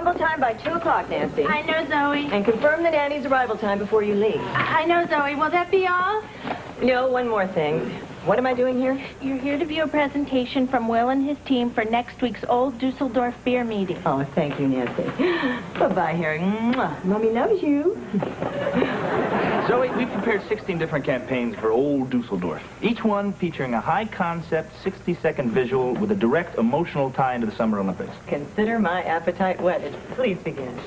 rumble time by 2 o'clock, Nancy. I know, Zoe. And confirm the nanny's arrival time before you leave. I know, Zoe. Will that be all? No, one more thing. What am I doing here? You're here to view a presentation from Will and his team for next week's Old Dusseldorf beer meeting. Oh, thank you, Nancy. Bye-bye, Harry. Mwah. Mommy loves you. Zoe, we've prepared 16 different campaigns for Old Dusseldorf. Each one featuring a high-concept, 60-second visual with a direct emotional tie into the Summer Olympics. Consider my appetite whetted. Please begin.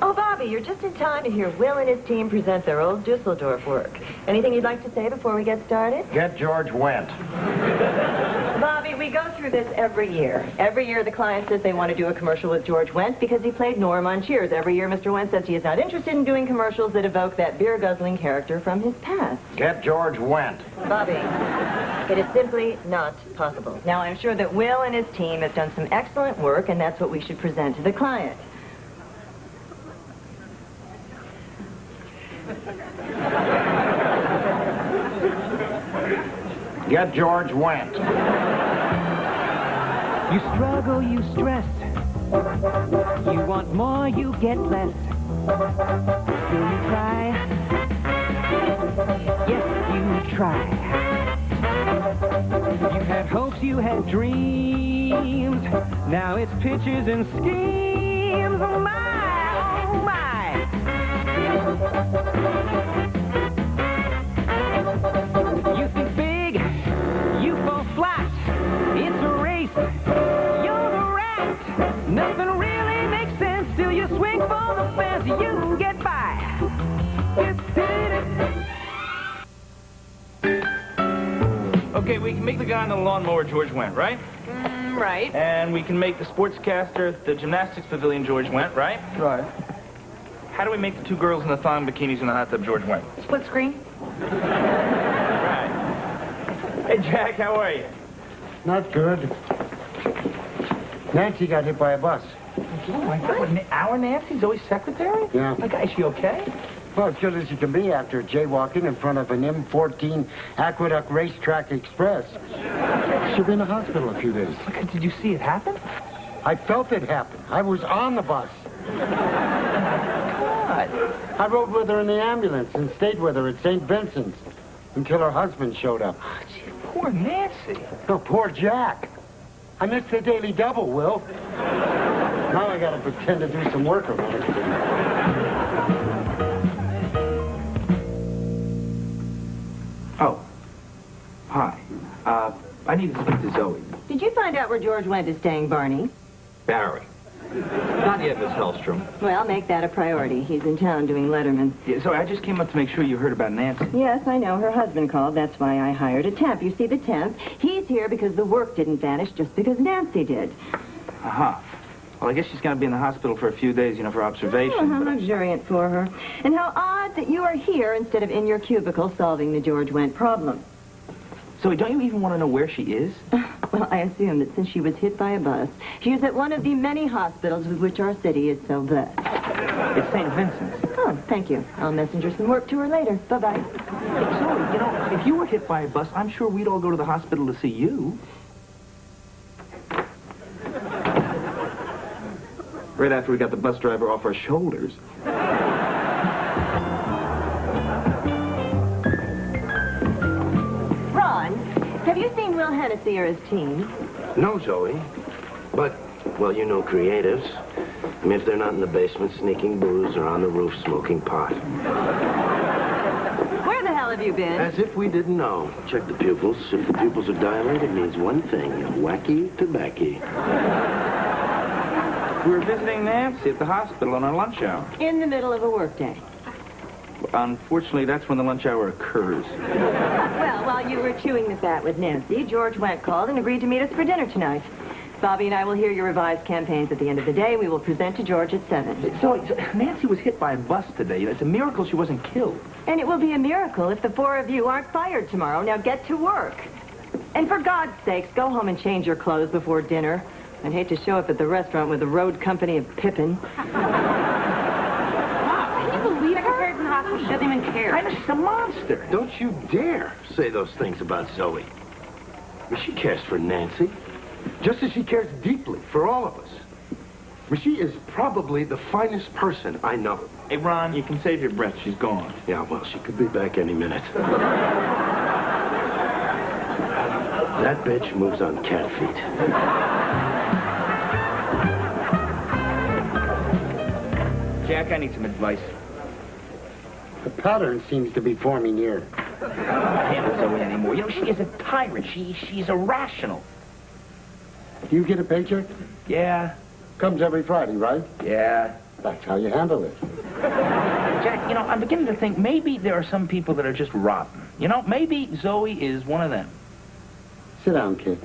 Oh, Bobby, you're just in time to hear Will and his team present their Old Dusseldorf work. Anything you'd like to say before we get started? Get George Wendt. Bobby, we go through this every year. Every year the client says they want to do a commercial with George Wendt because he played Norm on Cheers. Every year Mr. Wendt says he is not interested in doing commercials that evoke that beer-guzzling character from his past. Get George Wendt. Bobby, it is simply not possible. Now, I'm sure that Will and his team have done some excellent work, and that's what we should present to the client. Get George Wendt. You struggle, you stress. You want more, you get less. Still you try. Yes, you try. You had hopes, you had dreams. Now it's pitches and schemes. Oh my, oh my. You think big, you fall flat. It's a race, you're the rat. Nothing really makes sense till you swing for the fence. You get by. Okay, we can make the guy on the lawnmower George Wendt, right? Right. And we can make the sportscaster at the gymnastics pavilion George Wendt, right? Right. How do we make the 2 girls in the thong bikinis in the hot tub George Wendt? Split screen? Right. Hey, Jack, how are you? Not good. Nancy got hit by a bus. Oh, my God. Our Nancy? Zoe's secretary? Yeah. My God, is she okay? Well, as good as she can be after jaywalking in front of an M14 Aqueduct Racetrack Express. She'll be in the hospital a few days. Okay, did you see it happen? I felt it happen. I was on the bus. God. I rode with her in the ambulance and stayed with her at St. Vincent's until her husband showed up. Oh, gee, poor Nancy. Oh, poor Jack. I missed the Daily Double, Will. Now I gotta pretend to do some work around it. Oh. Hi. I need to speak to Zoe. Did you find out where George Wendt is staying, Barney? Barry. Not yet, Miss Hellstrom. Well, make that a priority. He's in town doing Letterman. Yeah, so I just came up to make sure you heard about Nancy. Yes, I know. Her husband called. That's why I hired a temp. You see, the temp, he's here because the work didn't vanish just because Nancy did. Uh-huh. Well, I guess she's going to be in the hospital for a few days, for observation. Oh, how luxuriant for her. And how odd that you are here instead of in your cubicle solving the George Wendt problem. Zoe, don't you even want to know where she is? Well, I assume that since she was hit by a bus, she is at one of the many hospitals with which our city is so blessed. It's St. Vincent's. Oh, thank you. I'll messenger some work to her later. Bye-bye. Hey, Zoe, if you were hit by a bus, I'm sure we'd all go to the hospital to see you. Right after we got the bus driver off our shoulders. Ron, have you seen Will Hennessy or his team? No, Zoe. But, well, you know creatives. I mean, if they're not in the basement sneaking booze or on the roof smoking pot. Where the hell have you been? As if we didn't know. Check the pupils. If the pupils are dilated, it means one thing. Wacky tobacco. We were visiting Nancy at the hospital on our lunch hour. In the middle of a workday. Unfortunately, that's when the lunch hour occurs. Well, while you were chewing the fat with Nancy, George Wendt called and agreed to meet us for dinner tonight. Bobby and I will hear your revised campaigns at the end of the day. We will present to George at 7. So Nancy was hit by a bus today. It's a miracle she wasn't killed. And it will be a miracle if the 4 of you aren't fired tomorrow. Now get to work. And for God's sakes, go home and change your clothes before dinner. I'd hate to show up at the restaurant with the road company of Pippin. Can you believe her? In the hospital, she doesn't even care. I know, she's a monster. Don't you dare say those things about Zoe. I mean, she cares for Nancy, just as she cares deeply for all of us. Well, she is probably the finest person I know. Hey, Ron, you can save your breath. She's gone. Yeah, well, she could be back any minute. That bitch moves on cat feet. Jack, I need some advice. The pattern seems to be forming here. I don't handle Zoe anymore. You know, she is a tyrant. She's irrational. Do you get a paycheck? Yeah, Comes every Friday, right? yeah. That's how you handle it. Jack, you know, I'm beginning to think maybe there are some people that are just rotten. You know, maybe Zoe is one of them. Sit down, kid.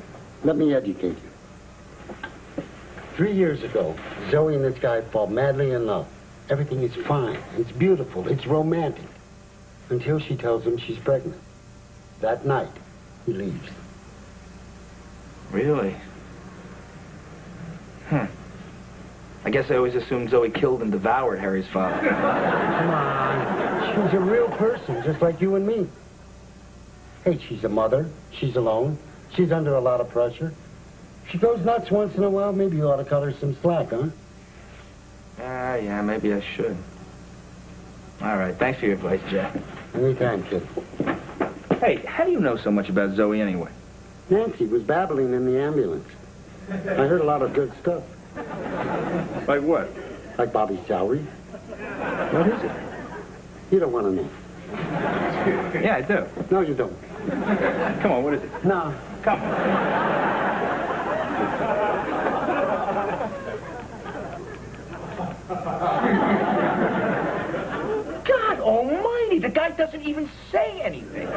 Let me educate you. 3 years ago, Zoe and this guy fall madly in love. Everything is fine. It's beautiful. It's romantic. Until she tells him she's pregnant. That night, he leaves. Really? I guess I always assumed Zoe killed and devoured Harry's father. Come on. She's a real person, just like you and me. Hey, she's a mother. She's alone. She's under a lot of pressure. She goes nuts once in a while. Maybe you ought to cut her some slack, huh? Yeah, maybe I should. All right, thanks for your advice, Jack. Anytime, kid. Hey, how do you know so much about Zoe anyway? Nancy was babbling in the ambulance. I heard a lot of good stuff. Like what? Like Bobby's salary. What is it? You don't want to know. Yeah, I do. No, you don't. Come on, what is it? No. Come on. God almighty, the guy doesn't even say anything. All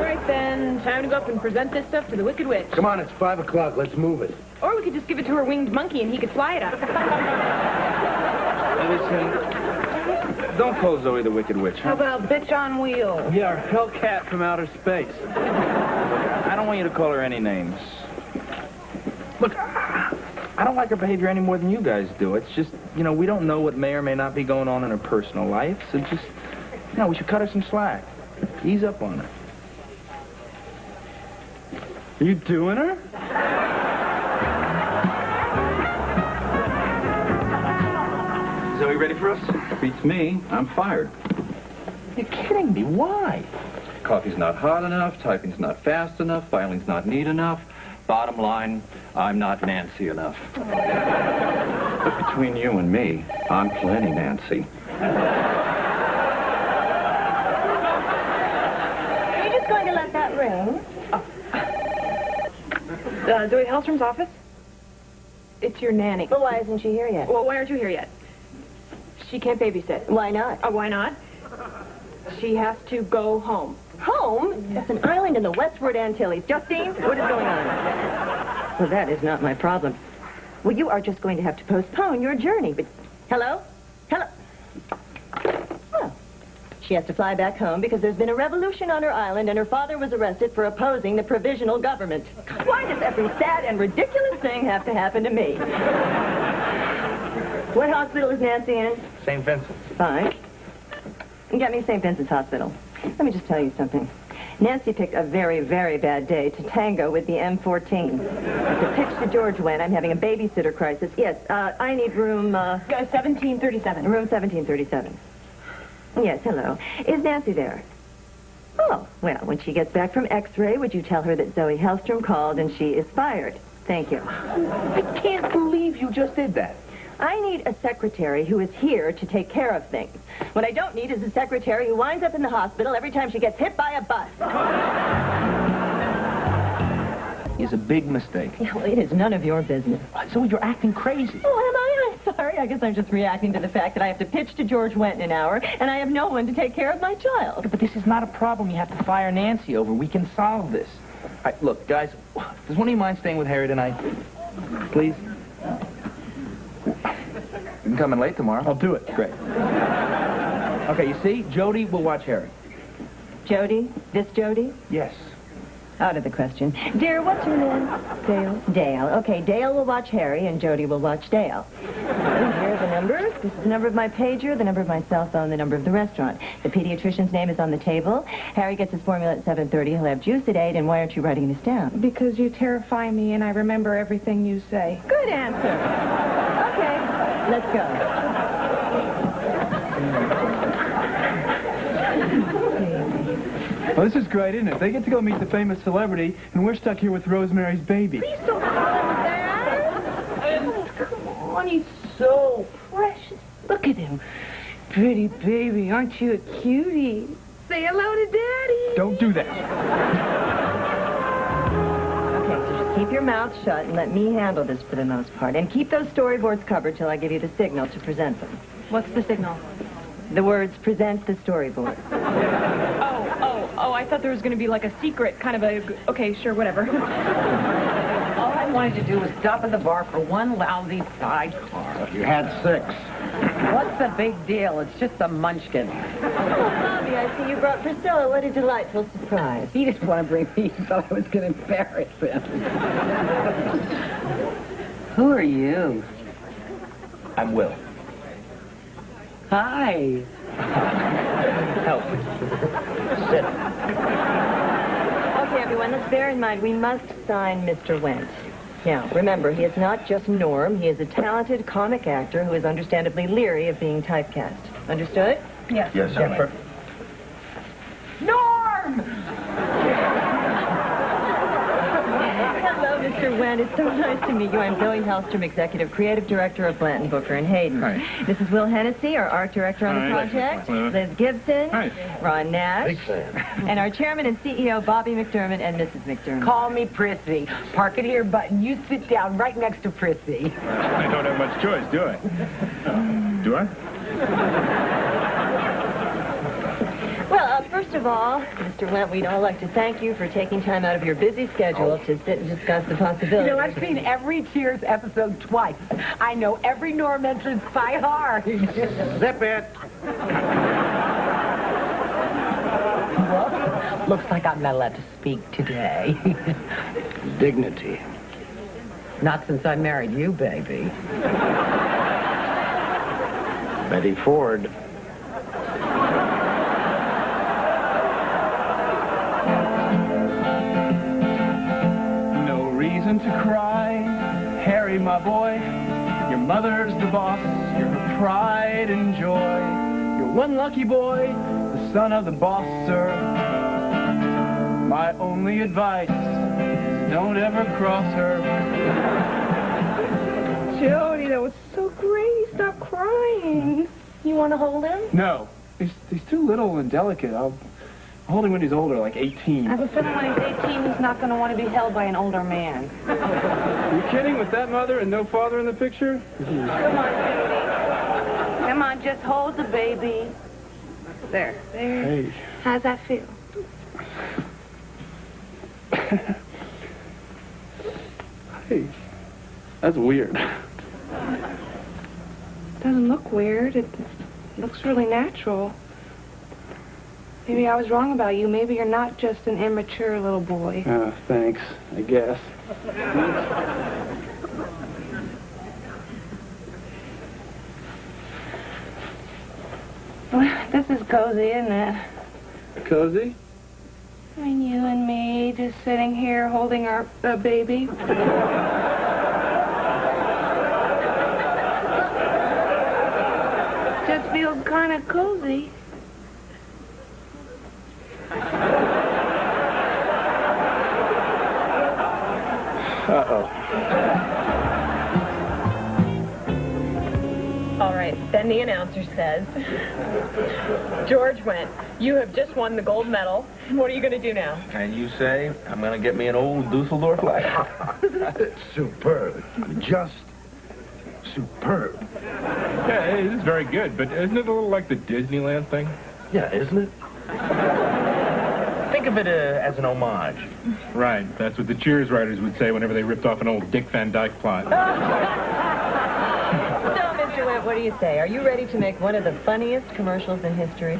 right, then. Time to go up and present this stuff to the Wicked Witch. Come on, it's 5 o'clock. Let's move it. Or we could just give it to her winged monkey and he could fly it up. Listen, don't call Zoe the Wicked Witch, How huh? about bitch on wheels? Yeah, Hellcat from outer space. I don't want you to call her any names. Look, I don't like her behavior any more than you guys do. It's just, you know, we don't know what may or may not be going on in her personal life, so just, you know, we should cut her some slack. Ease up on her. Are you doing her? Zoe ready for us? Beats me. I'm fired. You're kidding me. Why? Coffee's not hot enough, typing's not fast enough, filing's not neat enough. Bottom line, I'm not Nancy enough. But between you and me, I'm plenty Nancy. Are you just going to let that ring? Zoe Hellstrom's office? It's your nanny. Well, why isn't she here yet? Well, why aren't you here yet? She can't babysit. Why not? Why not? She has to go home. Home? That's an island in the Westward Antilles. Justine, what is going on? Well, that is not my problem. Well, you are just going to have to postpone your journey. But hello? Hello? Well, she has to fly back home because there's been a revolution on her island and her father was arrested for opposing the provisional government. Why does every sad and ridiculous thing have to happen to me? What hospital is Nancy in? St. Vincent. Fine. Get me St. Vincent's Hospital. Let me just tell you something. Nancy picked a very, very bad day to tango with the M14. The pitch to George went, I'm having a babysitter crisis. Yes, I need room, 1737. room 1737. Yes, hello. Is Nancy there? Oh, well, when she gets back from X-ray, would you tell her that Zoe Hellstrom called and she is fired? Thank you. I can't believe you just did that. I need a secretary who is here to take care of things. What I don't need is a secretary who winds up in the hospital every time she gets hit by a bus. Is a big mistake. Yeah, well, it is none of your business. So you're acting crazy. Oh, am I? I'm sorry. I guess I'm just reacting to the fact that I have to pitch to George Wendt in an hour, and I have no one to take care of my child. But this is not a problem you have to fire Nancy over. We can solve this. All right, look, guys, does one of you mind staying with Harry tonight? Please? You can come in late tomorrow. I'll do it. Great. Okay, you see, Jody will watch Harry. Jody? This Jody? Yes. Out of the question. Dear, what's your name? Dale. Dale. Okay, Dale will watch Harry, and Jody will watch Dale. Here are the numbers. This is the number of my pager, the number of my cell phone, the number of the restaurant. The pediatrician's name is on the table. Harry gets his formula at 7:30. He'll have juice at 8. And why aren't you writing this down? Because you terrify me and I remember everything you say. Good answer. Okay, let's go. Well, this is great, isn't it? They get to go meet the famous celebrity, and we're stuck here with Rosemary's Baby. Please don't call him that. Come on, he's so precious. Look at him. Pretty baby, aren't you a cutie? Say hello to Daddy. Don't do that. Okay, so just keep your mouth shut and let me handle this for the most part. And keep those storyboards covered till I give you the signal to present them. What's the signal? The words, present the storyboard. Oh, I thought there was going to be like a secret kind of a... Okay, sure, whatever. All I wanted to do was stop at the bar for one lousy sidecar. You had 6. What's the big deal? It's just a munchkin. Bobby, I see you brought Priscilla. What a delightful surprise. He didn't want to bring me. He thought I was going to embarrass him. Who are you? I'm Will. Hi. Help. Sit. Okay, everyone, let's bear in mind we must sign Mr. Wendt. Now, remember, he is not just Norm. He is a talented comic actor who is understandably leery of being typecast. Understood? Yes. Yes, sir. Norm! Hello, Mr. Wendt. It's so nice to meet you. I'm Zoe Hellstrom, Executive Creative Director of Blanton, Booker, and Hayden. Hi. This is Will Hennessy, our Art Director on the project. Liz Gibson. Hi. Ron Nash. Big fan. And our Chairman and CEO, Bobby McDermott, and Mrs. McDermott. Call me Prissy. Park it here, button. You sit down right next to Prissy. I don't have much choice, do I? Do I? Well, first of all, Mr. Wendt, we'd all like to thank you for taking time out of your busy schedule to sit and discuss the possibilities. You know, I've seen every Cheers episode twice. I know every Norm entrance by heart. Zip it. Well, looks like I'm not allowed to speak today. Dignity. Not since I married you, baby. Betty Ford. No reason to cry, Harry, my boy. Your mother's the boss, you're her pride and joy. You're one lucky boy, the son of the boss, sir. My only advice is don't ever cross her. Jody, that was so great. Stop crying. You want to hold him? No, he's too little and delicate. I'll hold him when he's older, like 18. I have a feeling when he's 18, he's not going to want to be held by an older man. Are you kidding? With that mother and no father in the picture? Come on, Jody. Come on, just hold the baby. There. Hey. How's that feel? Hey. That's weird. Doesn't look weird. It looks really natural. Maybe I was wrong about you. Maybe you're not just an immature little boy. Thanks, I guess. Well, this is cozy, isn't it? Cozy? I mean, you and me just sitting here holding our baby. Just feels kind of cozy. Uh-oh. All right, then the announcer says, George Wendt, you have just won the gold medal. What are you going to do now? And you say, I'm going to get me an old Dusseldorf light. Superb. Just superb. Yeah, it is very good, but isn't it a little like the Disneyland thing? Yeah, isn't it? Think of it as an homage. Right, that's what the Cheers writers would say whenever they ripped off an old Dick Van Dyke plot. So, Mr. Wendt, what do you say? Are you ready to make one of the funniest commercials in history?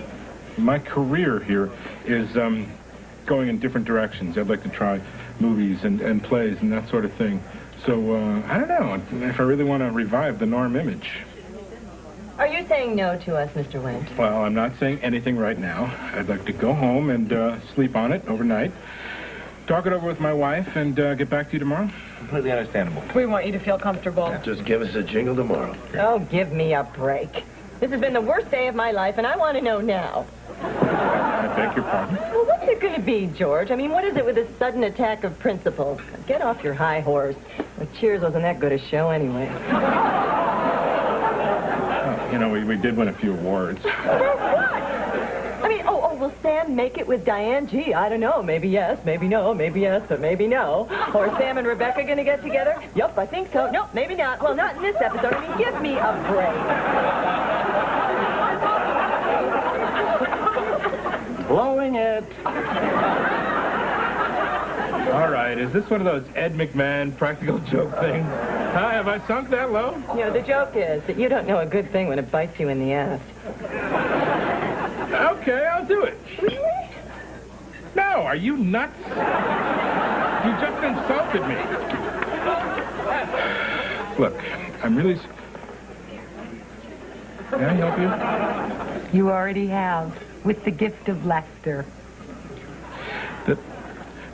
My career here is going in different directions. I'd like to try movies and plays and that sort of thing. So, I don't know if I really want to revive the Norm image. Are you saying no to us, Mr. Wendt? Well, I'm not saying anything right now. I'd like to go home and sleep on it overnight, talk it over with my wife, and get back to you tomorrow. Completely understandable. We want you to feel comfortable. Just give us a jingle tomorrow. Oh, give me a break. This has been the worst day of my life, and I want to know now. I beg your pardon? Well, what's it going to be, George? I mean, what is it with this sudden attack of principle? Get off your high horse. Well, Cheers wasn't that good a show anyway. You know, we did win a few awards. For what? I mean, will Sam make it with Diane? Gee, I don't know. Maybe yes, maybe no, maybe yes, but maybe no. Or is Sam and Rebecca going to get together? Yup, I think so. Nope, maybe not. Well, not in this episode. I mean, give me a break. Blowing it. All right, is this one of those Ed McMahon practical joke things? Huh? Have I sunk that low? You know, the joke is that you don't know a good thing when it bites you in the ass. Okay, I'll do it. Really? No, are you nuts? You just insulted me. Look, I'm really... Can I help you? You already have, with the gift of laughter.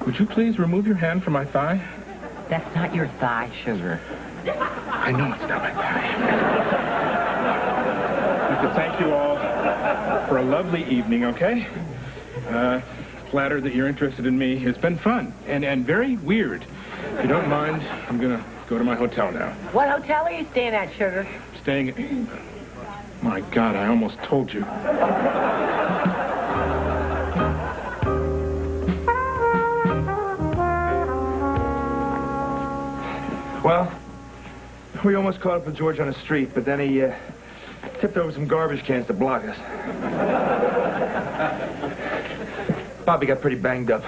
Would you please remove your hand from my thigh? That's not your thigh, sugar. I know it's not my thigh. I'd like to thank you all for a lovely evening, okay? Flattered that you're interested in me. It's been fun and very weird. If you don't mind, I'm going to go to my hotel now. What hotel are you staying at, sugar? Staying at... My God, I almost told you. Well, we almost caught up with George on the street, but then he tipped over some garbage cans to block us. Bobby got pretty banged up.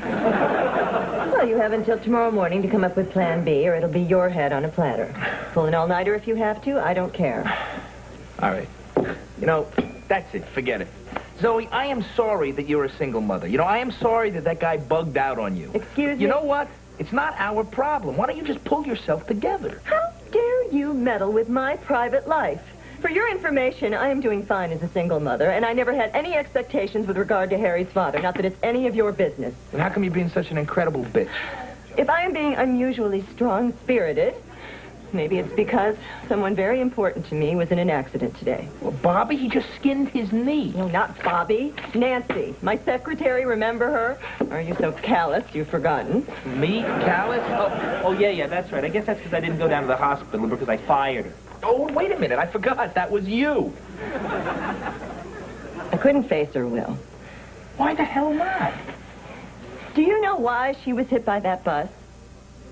Well, you have until tomorrow morning to come up with Plan B, or it'll be your head on a platter. Pull an all-nighter if you have to. I don't care. All right. You know, that's it. Forget it. Zoe, I am sorry that you're a single mother. You know, I am sorry that that guy bugged out on you. Excuse me? You know what? It's not our problem. Why don't you just pull yourself together? How dare you meddle with my private life? For your information, I am doing fine as a single mother, and I never had any expectations with regard to Harry's father. Not that it's any of your business. And how come you're being such an incredible bitch? If I am being unusually strong-spirited, maybe it's because someone very important to me was in an accident today. Well, Bobby, he just skinned his knee. No, not Bobby. Nancy, my secretary, remember her? Or are you so callous you've forgotten? Me? Callous? Oh, yeah, that's right. I guess that's because I didn't go down to the hospital because I fired her. Oh, wait a minute. I forgot. That was you. I couldn't face her, Will. Why the hell not? Do you know why she was hit by that bus?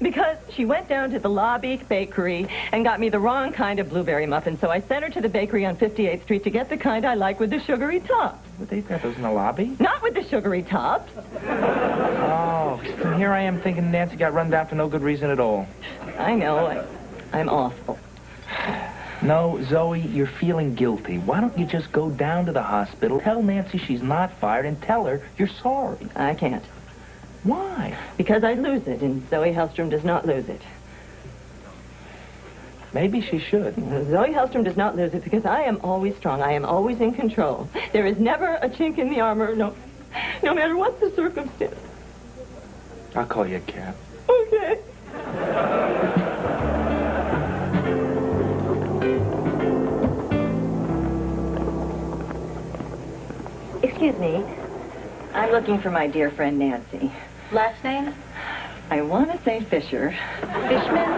Because she went down to the lobby bakery and got me the wrong kind of blueberry muffin, so I sent her to the bakery on 58th Street to get the kind I like with the sugary tops. But they've got those in the lobby? Not with the sugary tops. Oh, and here I am thinking Nancy got run down for no good reason at all. I know. I'm awful. No, Zoe, you're feeling guilty. Why don't you just go down to the hospital, tell Nancy she's not fired, and tell her you're sorry? I can't. Why? Because I'd lose it, and Zoe Hellstrom does not lose it. Maybe she should. Zoe Hellstrom does not lose it because I am always strong. I am always in control. There is never a chink in the armor, no matter what the circumstance. I'll call you a cab. Okay. Excuse me. I'm looking for my dear friend Nancy. Last name? I want to say Fisher. Fishman?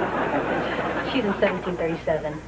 She's in 1737.